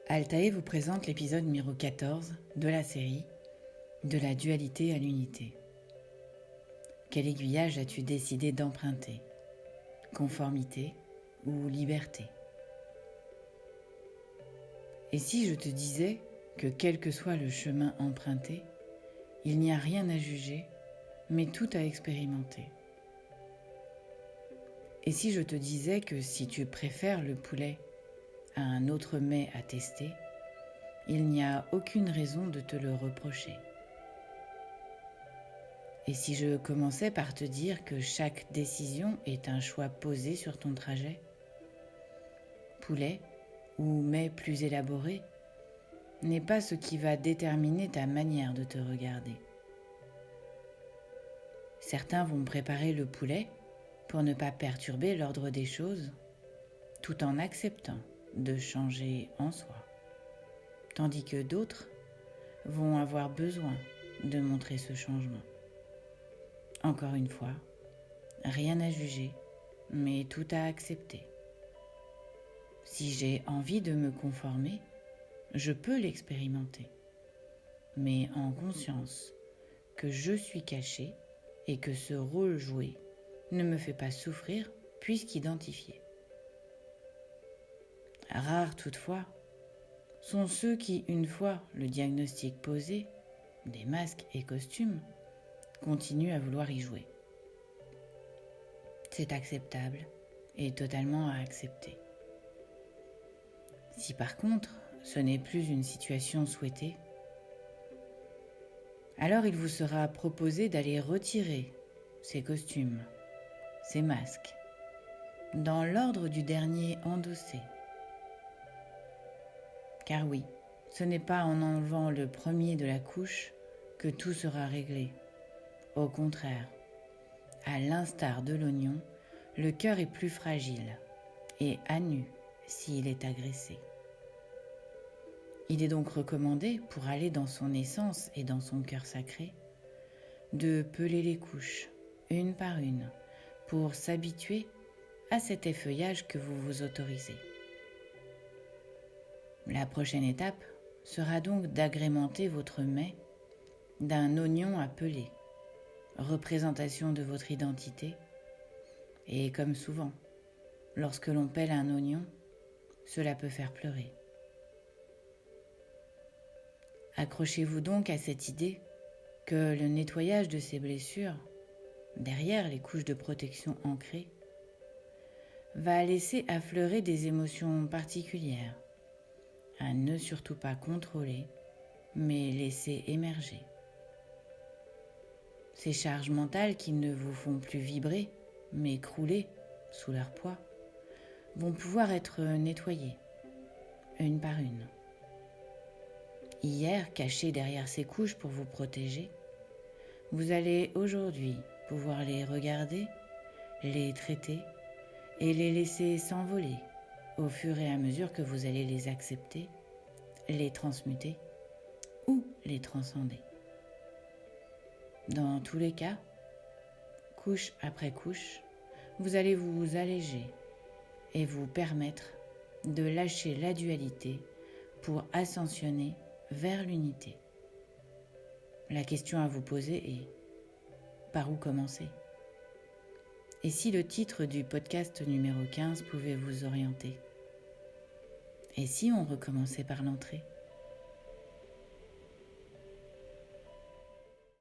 Altaï vous présente l'épisode numéro 14 de la série De la dualité à l'unité. Quel aiguillage as-tu décidé d'emprunter? Conformité ou liberté? Et si je te disais que quel que soit le chemin emprunté, il n'y a rien à juger, mais tout à expérimenter? Et si je te disais que si tu préfères le poulet à un autre mets à tester, il n'y a aucune raison de te le reprocher? Et si je commençais par te dire que chaque décision est un choix posé sur ton trajet? Poulet ou mets plus élaboré n'est pas ce qui va déterminer ta manière de te regarder. Certains vont préparer le poulet pour ne pas perturber l'ordre des choses, tout en acceptant de changer en soi, tandis que d'autres vont avoir besoin de montrer ce changement. Encore une fois, rien à juger, mais tout à accepter. Si j'ai envie de me conformer, je peux l'expérimenter, mais en conscience que je suis caché et que ce rôle joué ne me fait pas souffrir puisqu'identifié. Rares toutefois sont ceux qui, une fois le diagnostic posé, des masques et costumes, continuent à vouloir y jouer. C'est acceptable et totalement à accepter. Si par contre, ce n'est plus une situation souhaitée, alors il vous sera proposé d'aller retirer ces costumes, ces masques, dans l'ordre du dernier endossé. Car oui, ce n'est pas en enlevant le premier de la couche que tout sera réglé. Au contraire, à l'instar de l'oignon, le cœur est plus fragile et à nu s'il est agressé. Il est donc recommandé, pour aller dans son essence et dans son cœur sacré, de peler les couches, une par une, pour s'habituer à cet effeuillage que vous vous autorisez. La prochaine étape sera donc d'agrémenter votre mets d'un oignon à peler, représentation de votre identité, et comme souvent, lorsque l'on pèle un oignon, cela peut faire pleurer. Accrochez-vous donc à cette idée que le nettoyage de ces blessures, derrière les couches de protection ancrées, va laisser affleurer des émotions particulières, à ne surtout pas contrôler, mais laisser émerger. Ces charges mentales qui ne vous font plus vibrer, mais crouler sous leur poids, vont pouvoir être nettoyées, une par une. Hier, cachés derrière ces couches pour vous protéger, vous allez aujourd'hui pouvoir les regarder, les traiter et les laisser s'envoler au fur et à mesure que vous allez les accepter, les transmuter ou les transcender. Dans tous les cas, couche après couche, vous allez vous alléger et vous permettre de lâcher la dualité pour ascensionner vers l'unité. La question à vous poser est: par où commencer? Et si le titre du podcast numéro 15 pouvait vous orienter? Et si on recommençait par l'entrée?